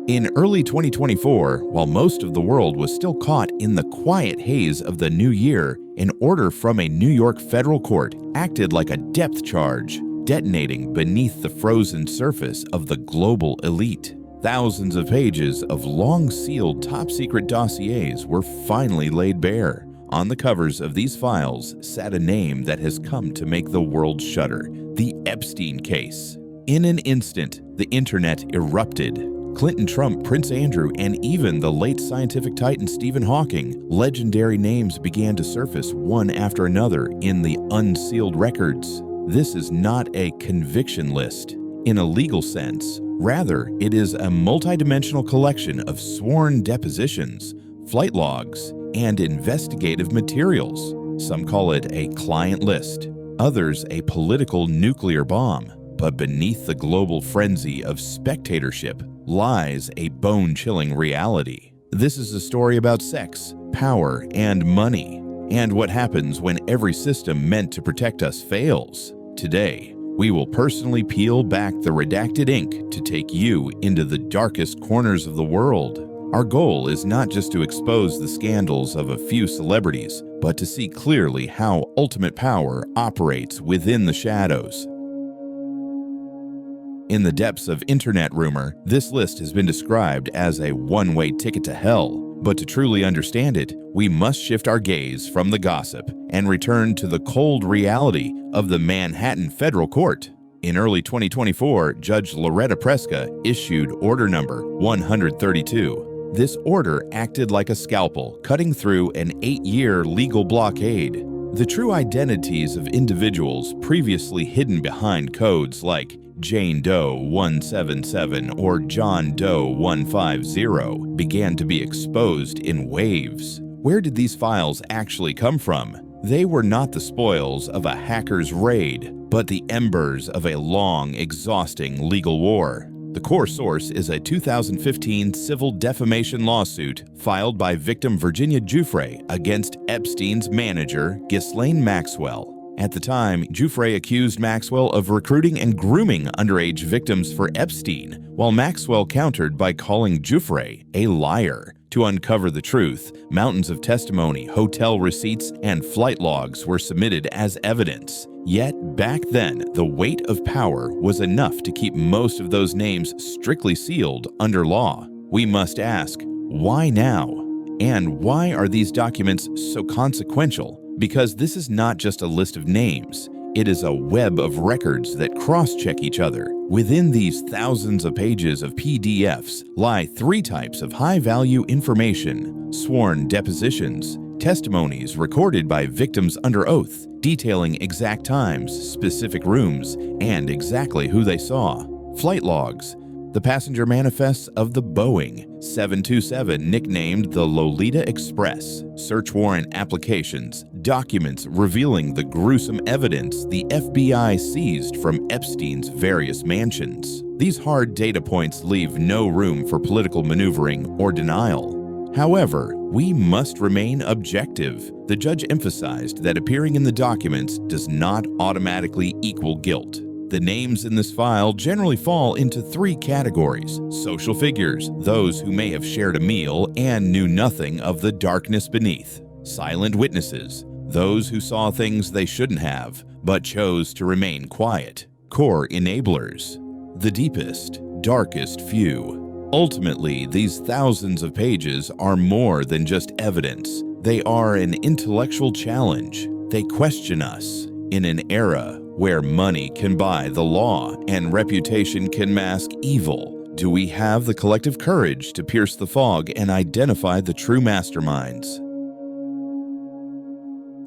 In early 2024, while most of the world was still caught in the quiet haze of the new year, an order from a New York federal court acted like a depth charge, detonating beneath the frozen surface of the global elite. Thousands of pages of long-sealed top-secret dossiers were finally laid bare. On the covers of these files sat a name that has come to make the world shudder: the Epstein case. In an instant, the internet erupted. Clinton, Trump, Prince Andrew, and even the late scientific titan Stephen Hawking, legendary names began to surface one after another in the unsealed records. This is not a conviction list in a legal sense. Rather, it is a multidimensional collection of sworn depositions, flight logs, and investigative materials. Some call it a client list, others a political nuclear bomb. But beneath the global frenzy of spectatorship lies a bone-chilling reality. This is a story about sex, power, and money, and what happens when every system meant to protect us fails. Today, we will personally peel back the redacted ink to take you into the darkest corners of the world. Our goal is not just to expose the scandals of a few celebrities, but to see clearly how ultimate power operates within the shadows. In the depths of internet rumor, this list has been described as a one-way ticket to hell. But to truly understand it, we must shift our gaze from the gossip and return to the cold reality of the Manhattan Federal Court. In early 2024, Judge Lolita Island issued Order Number 132. This order acted like a scalpel, cutting through an 8-year legal blockade. The true identities of individuals previously hidden behind codes like Jane Doe 177 or John Doe 150 began to be exposed in waves. Where did these files actually come from? They were not the spoils of a hacker's raid, but the embers of a long, exhausting legal war. The core source is a 2015 civil defamation lawsuit filed by victim Virginia Jeffrey against Epstein's manager, Ghislaine Maxwell. At the time, Jeffrey accused Maxwell of recruiting and grooming underage victims for Epstein, while Maxwell countered by calling Jeffrey a liar. To uncover the truth, mountains of testimony, hotel receipts, and flight logs were submitted as evidence. Yet, back then, the weight of power was enough to keep most of those names strictly sealed under law. We must ask, why now? And why are these documents so consequential? Because this is not just a list of names. It is a web of records that cross-check each other. Within these thousands of pages of PDFs lie 3 types of high-value information: sworn depositions, testimonies recorded by victims under oath, detailing exact times, specific rooms, and exactly who they saw; flight logs, the passenger manifests of the Boeing 727 nicknamed the Lolita Express, search warrant applications, documents revealing the gruesome evidence the FBI seized from Epstein's various mansions. These hard data points leave no room for political maneuvering or denial. However, we must remain objective. The judge emphasized that appearing in the documents does not automatically equal guilt. The names in this file generally fall into 3 categories: social figures, those who may have shared a meal and knew nothing of the darkness beneath; silent witnesses, those who saw things they shouldn't have, but chose to remain quiet; core enablers, the deepest, darkest few. Ultimately, these thousands of pages are more than just evidence. They are an intellectual challenge. They question us. In an era where money can buy the law and reputation can mask evil, do we have the collective courage to pierce the fog and identify the true masterminds?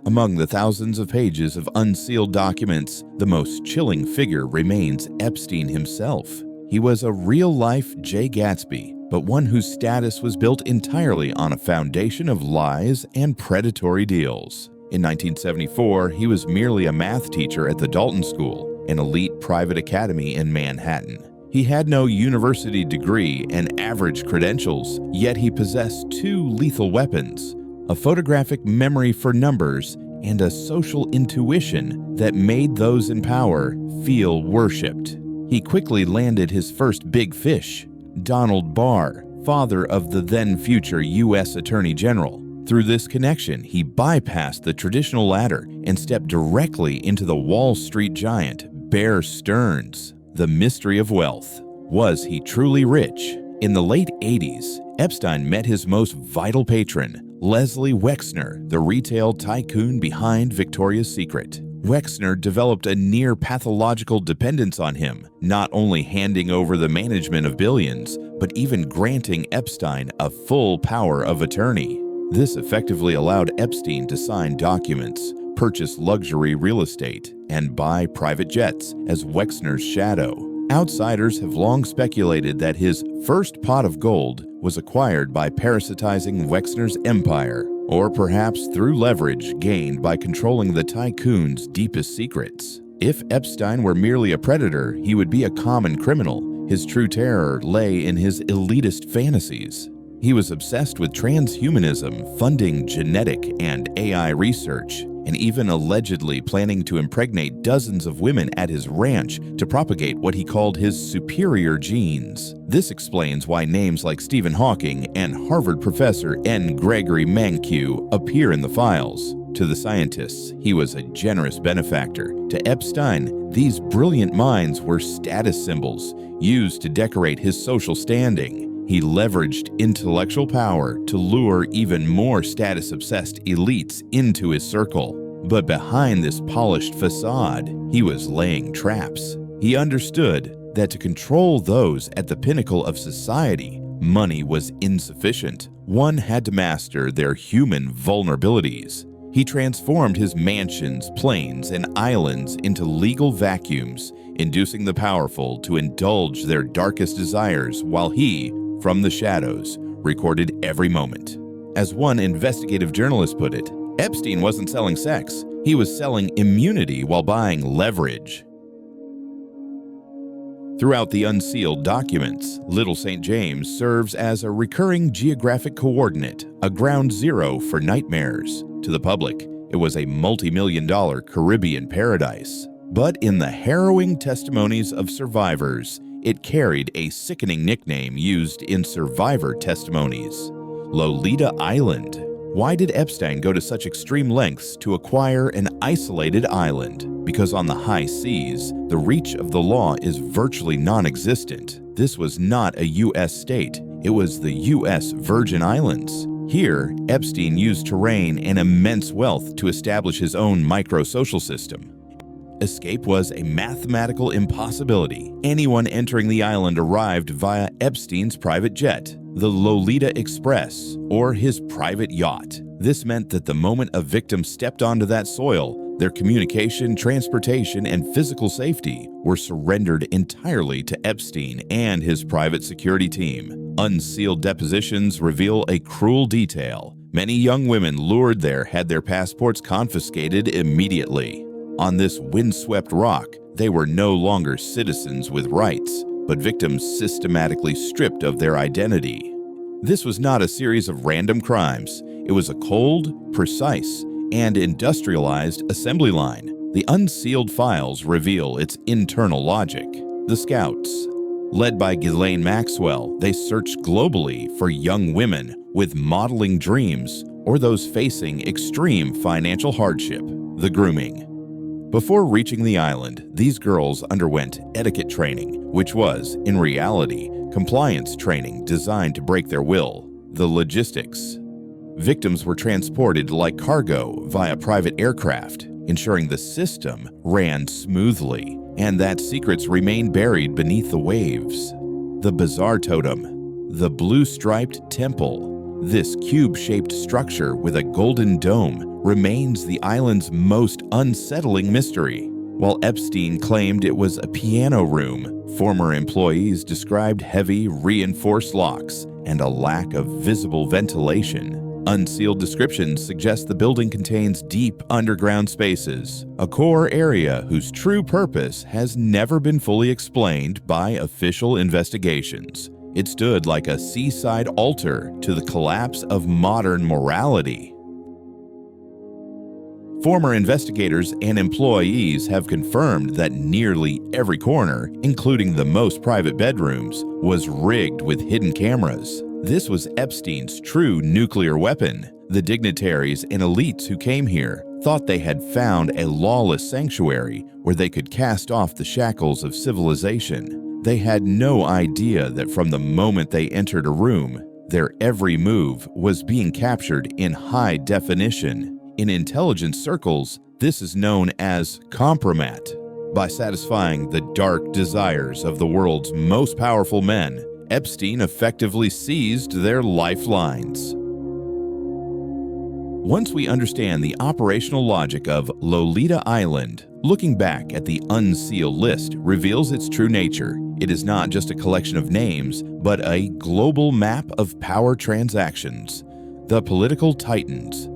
Among the thousands of pages of unsealed documents, the most chilling figure remains Epstein himself. He was a real-life Jay Gatsby, but one whose status was built entirely on a foundation of lies and predatory deals. In 1974, he was merely a math teacher at the Dalton School, an elite private academy in Manhattan. He had no university degree and average credentials, yet he possessed two lethal weapons: a photographic memory for numbers and a social intuition that made those in power feel worshipped. He quickly landed his first big fish, Donald Barr, father of the then-future U.S. Attorney General. Through this connection, he bypassed the traditional ladder and stepped directly into the Wall Street giant, Bear Stearns. The mystery of wealth. Was he truly rich? In the late 80s, Epstein met his most vital patron, Leslie Wexner, the retail tycoon behind Victoria's Secret. Wexner developed a near-pathological dependence on him, not only handing over the management of billions, but even granting Epstein a full power of attorney. This effectively allowed Epstein to sign documents, purchase luxury real estate, and buy private jets as Wexner's shadow. Outsiders have long speculated that his first pot of gold was acquired by parasitizing Wexner's empire, or perhaps through leverage gained by controlling the tycoon's deepest secrets. If Epstein were merely a predator, he would be a common criminal. His true terror lay in his elitist fantasies. He was obsessed with transhumanism, funding genetic and AI research, and even allegedly planning to impregnate dozens of women at his ranch to propagate what he called his superior genes. This explains why names like Stephen Hawking and Harvard professor N. Gregory Mankiw appear in the files. To the scientists, he was a generous benefactor. To Epstein, these brilliant minds were status symbols used to decorate his social standing. He leveraged intellectual power to lure even more status-obsessed elites into his circle. But behind this polished facade, he was laying traps. He understood that to control those at the pinnacle of society, money was insufficient. One had to master their human vulnerabilities. He transformed his mansions, planes, and islands into legal vacuums, inducing the powerful to indulge their darkest desires while he, from the shadows, recorded every moment. As one investigative journalist put it, Epstein wasn't selling sex, he was selling immunity while buying leverage. Throughout the Unsealed documents, Little St. James serves as a recurring geographic coordinate, a ground zero for nightmares. To the public, it was a multi-million-dollar Caribbean paradise. But in the harrowing testimonies of survivors, it carried a sickening nickname used in survivor testimonies: Lolita Island. Why did Epstein go to such extreme lengths to acquire an isolated island? Because on the high seas, the reach of the law is virtually non-existent. This was not a U.S. state, it was the U.S. Virgin Islands. Here, Epstein used terrain and immense wealth to establish his own micro-social system. Escape was a mathematical impossibility. Anyone entering the island arrived via Epstein's private jet, the Lolita Express, or his private yacht. This meant that the moment a victim stepped onto that soil, their communication, transportation, and physical safety were surrendered entirely to Epstein and his private security team. Unsealed depositions reveal a cruel detail. Many young women lured there had their passports confiscated immediately. On this windswept rock, they were no longer citizens with rights, but victims systematically stripped of their identity. This was not a series of random crimes. It was a cold, precise, and industrialized assembly line. The unsealed files reveal its internal logic. The Scouts. Led by Ghislaine Maxwell, they searched globally for young women with modeling dreams or those facing extreme financial hardship. The Grooming. Before reaching the island, these girls underwent etiquette training, which was, in reality, compliance training designed to break their will. The Logistics. Victims were transported like cargo via private aircraft, ensuring the system ran smoothly and that secrets remained buried beneath the waves. The Bizarre Totem. The blue-striped temple. This cube-shaped structure with a golden dome remains the island's most unsettling mystery. While Epstein claimed it was a piano room, former employees described heavy, reinforced locks and a lack of visible ventilation. Unsealed descriptions suggest the building contains deep underground spaces, a core area whose true purpose has never been fully explained by official investigations. It stood like a seaside altar to the collapse of modern morality. Former investigators and employees have confirmed that nearly every corner, including the most private bedrooms, was rigged with hidden cameras. This was Epstein's true nuclear weapon. The dignitaries and elites who came here thought they had found a lawless sanctuary where they could cast off the shackles of civilization. They had no idea that from the moment they entered a room, their every move was being captured in high definition. In intelligence circles, this is known as kompromat. By satisfying the dark desires of the world's most powerful men, Epstein effectively seized their lifelines. Once we understand the operational logic of Lolita Island, looking back at the Unsealed list reveals its true nature. It is not just a collection of names, but a global map of power transactions. The political titans.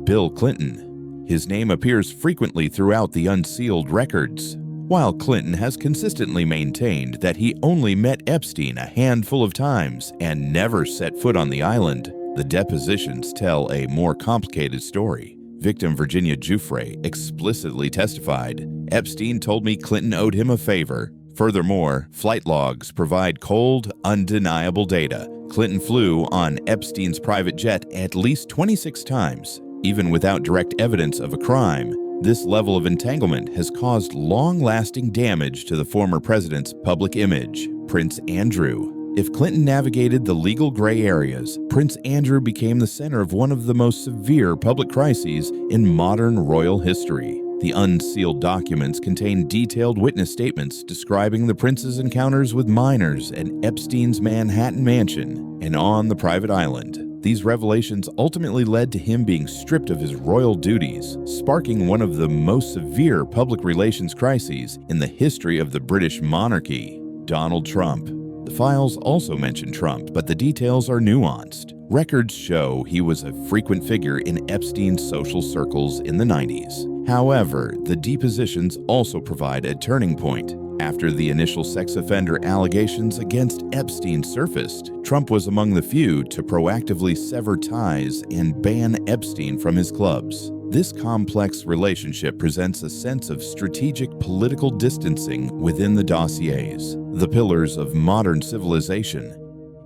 Bill Clinton. His name appears frequently throughout the Unsealed records. While Clinton has consistently maintained that he only met Epstein a handful of times and never set foot on the island, the depositions tell a more complicated story. Victim Virginia Jeffrey explicitly testified, "Epstein told me Clinton owed him a favor." Furthermore, flight logs provide cold, undeniable data. Clinton flew on Epstein's private jet at least 26 times. Even without direct evidence of a crime, this level of entanglement has caused long-lasting damage to the former president's public image. Prince Andrew. If Clinton navigated the legal gray areas, Prince Andrew became the center of one of the most severe public crises in modern royal history. The Unsealed documents contain detailed witness statements describing the prince's encounters with minors at Epstein's Manhattan mansion and on the private island. These revelations ultimately led to him being stripped of his royal duties, sparking one of the most severe public relations crises in the history of the British monarchy. Donald Trump. The files also mention Trump, but the details are nuanced. Records show he was a frequent figure in Epstein's social circles in the 90s. However, the depositions also provide a turning point. After the initial sex offender allegations against Epstein surfaced, Trump was among the few to proactively sever ties and ban Epstein from his clubs. This complex relationship presents a sense of strategic political distancing within the dossiers, the pillars of modern civilization.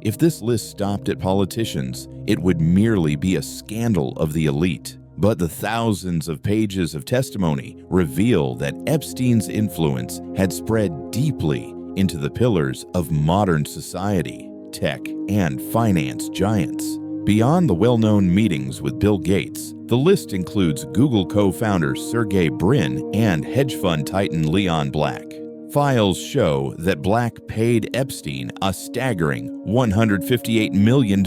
If this list stopped at politicians, it would merely be a scandal of the elite. But the thousands of pages of testimony reveal that Epstein's influence had spread deeply into the pillars of modern society, tech, and finance giants. Beyond the well-known meetings with Bill Gates, the list includes Google co-founder Sergey Brin and hedge fund titan Leon Black. Files show that Black paid Epstein a staggering $158 million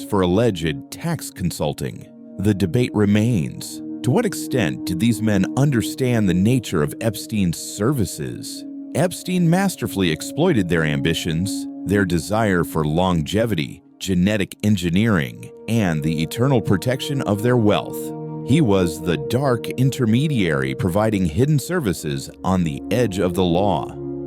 for alleged tax consulting. The debate remains. To what extent did these men understand the nature of Epstein's services? Epstein masterfully exploited their ambitions, their desire for longevity, genetic engineering, and the eternal protection of their wealth. He was the dark intermediary providing hidden services on the edge of the law.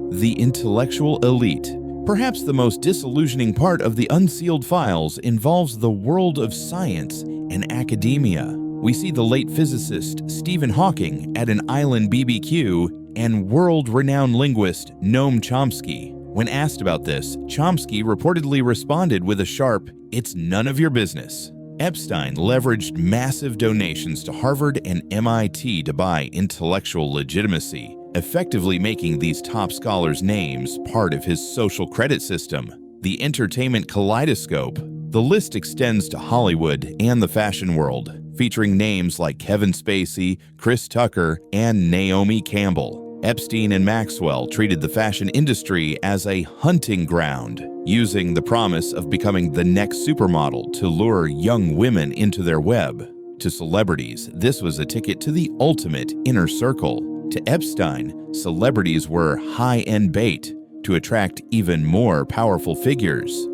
The intellectual elite. Perhaps the most disillusioning part of the Unsealed files involves the world of science and academia. We see the late physicist Stephen Hawking at an island BBQ and world-renowned linguist Noam Chomsky. When asked about this, Chomsky reportedly responded with a sharp, "It's none of your business." Epstein leveraged massive donations to Harvard and MIT to buy intellectual legitimacy, effectively making these top scholars' names part of his social credit system. The entertainment kaleidoscope. The list extends to Hollywood and the fashion world, featuring names like Kevin Spacey, Chris Tucker, and Naomi Campbell. Epstein and Maxwell treated the fashion industry as a hunting ground, using the promise of becoming the next supermodel to lure young women into their web. To celebrities, this was a ticket to the ultimate inner circle. To Epstein, celebrities were high-end bait to attract even more powerful figures.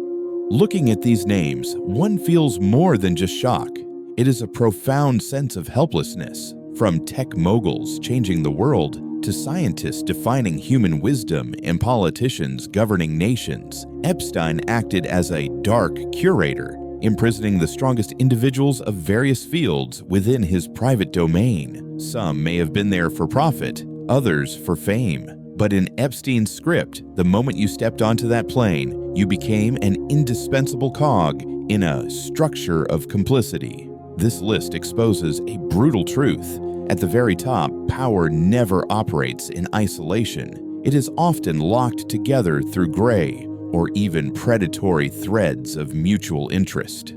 Looking at these names, one feels more than just shock. It is a profound sense of helplessness. From tech moguls changing the world to scientists defining human wisdom and politicians governing nations, Epstein acted as a dark curator, imprisoning the strongest individuals of various fields within his private domain. Some may have been there for profit, others for fame. But in Epstein's script, the moment you stepped onto that plane, you became an indispensable cog in a structure of complicity. This list exposes a brutal truth. At the very top, power never operates in isolation. It is often locked together through gray or even predatory threads of mutual interest.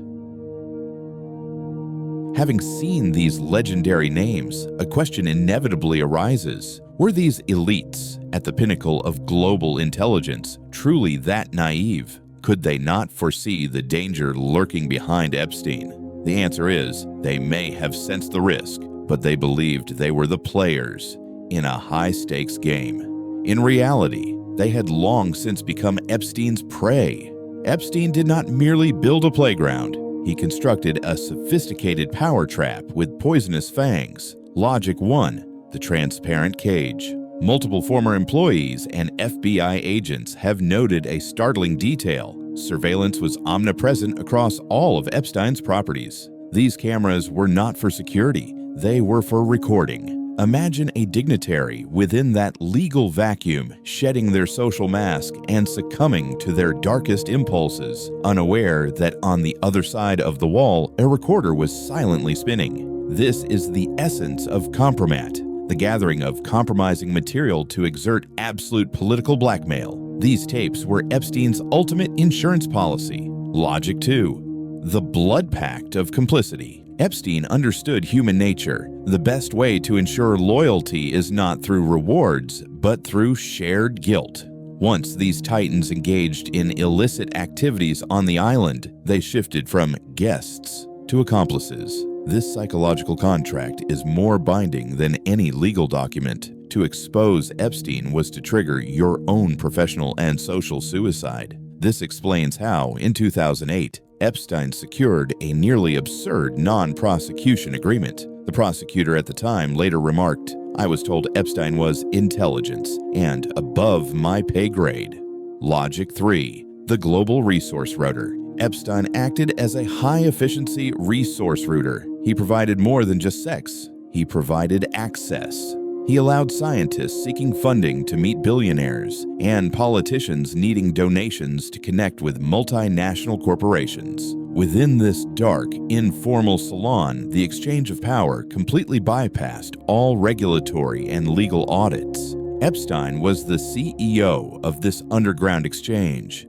Having seen these legendary names, a question inevitably arises. Were these elites at the pinnacle of global intelligence truly that naive? Could they not foresee the danger lurking behind Epstein? The answer is, they may have sensed the risk, but they believed they were the players in a high-stakes game. In reality, they had long since become Epstein's prey. Epstein did not merely build a playground. He constructed a sophisticated power trap with poisonous fangs. Logic 1. The transparent cage. Multiple former employees and FBI agents have noted a startling detail. Surveillance was omnipresent across all of Epstein's properties. These cameras were not for security, they were for recording. Imagine a dignitary within that legal vacuum shedding their social mask and succumbing to their darkest impulses, unaware that on the other side of the wall, a recorder was silently spinning. This is the essence of kompromat, the gathering of compromising material to exert absolute political blackmail. These tapes were Epstein's ultimate insurance policy. Logic 2. The blood pact of complicity. Epstein understood human nature. The best way to ensure loyalty is not through rewards, but through shared guilt. Once these titans engaged in illicit activities on the island, they shifted from guests to accomplices. This psychological contract is more binding than any legal document. To expose Epstein was to trigger your own professional and social suicide. This explains how, in 2008, Epstein secured a nearly absurd non-prosecution agreement. The prosecutor at the time later remarked, "I was told Epstein was intelligence and above my pay grade." Logic 3. The global resource router. Epstein acted as a high-efficiency resource router. He provided more than just sex. He provided access. He allowed scientists seeking funding to meet billionaires and politicians needing donations to connect with multinational corporations. Within this dark, informal salon, the exchange of power completely bypassed all regulatory and legal audits. Epstein was the CEO of this underground exchange.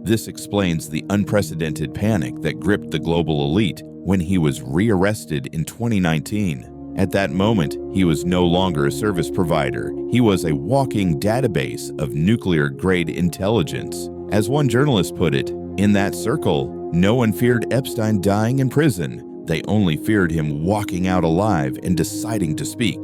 This explains the unprecedented panic that gripped the global elite when he was rearrested in 2019. At that moment, he was no longer a service provider. He was a walking database of nuclear-grade intelligence. As one journalist put it, in that circle, no one feared Epstein dying in prison. They only feared him walking out alive and deciding to speak.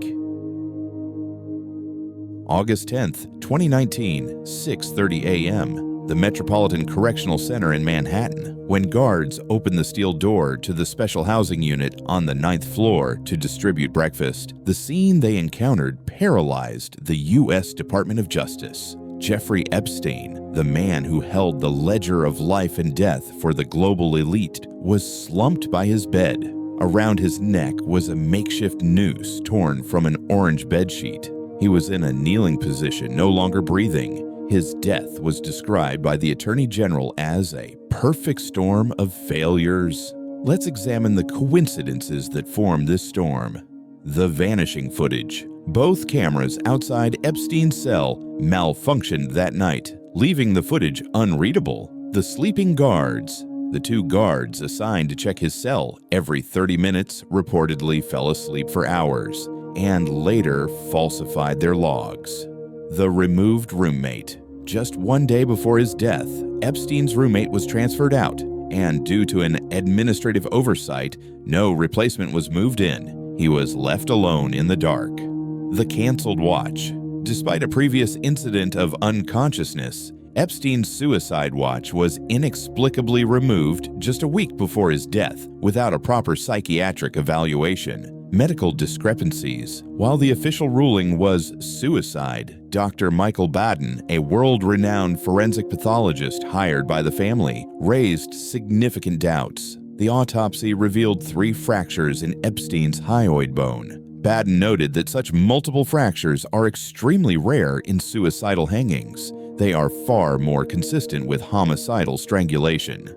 August 10th, 2019, 6:30 a.m. The Metropolitan Correctional Center in Manhattan, when guards opened the steel door to the special housing unit on the 9th floor to distribute breakfast, the scene they encountered paralyzed the U.S. Department of Justice. Jeffrey Epstein, the man who held the ledger of life and death for the global elite, was slumped by his bed. Around his neck was a makeshift noose torn from an orange bedsheet. He was in a kneeling position, no longer breathing. His death was described by the Attorney General as a perfect storm of failures. Let's examine the coincidences that form this storm. The vanishing footage. Both cameras outside Epstein's cell malfunctioned that night, leaving the footage unreadable. The sleeping guards. The two guards assigned to check his cell every 30 minutes reportedly fell asleep for hours and later falsified their logs. The removed roommate. Just one day before his death, Epstein's roommate was transferred out, and due to an administrative oversight, no replacement was moved in. He was left alone in the dark. The canceled watch. Despite a previous incident of unconsciousness, Epstein's suicide watch was inexplicably removed just a week before his death without a proper psychiatric evaluation. Medical discrepancies. While the official ruling was suicide, Dr. Michael Baden, a world-renowned forensic pathologist hired by the family, raised significant doubts. The autopsy revealed 3 fractures in Epstein's hyoid bone. Baden noted that such multiple fractures are extremely rare in suicidal hangings. They are far more consistent with homicidal strangulation.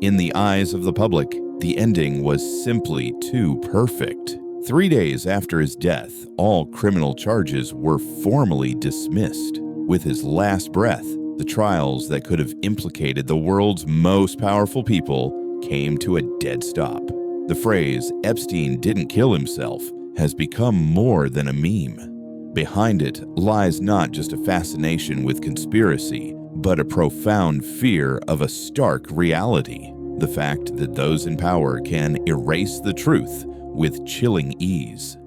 In the eyes of the public, the ending was simply too perfect. 3 days after his death, all criminal charges were formally dismissed. With his last breath, the trials that could have implicated the world's most powerful people came to a dead stop. The phrase, "Epstein didn't kill himself," has become more than a meme. Behind it lies not just a fascination with conspiracy, but a profound fear of a stark reality. The fact that those in power can erase the truth with chilling ease.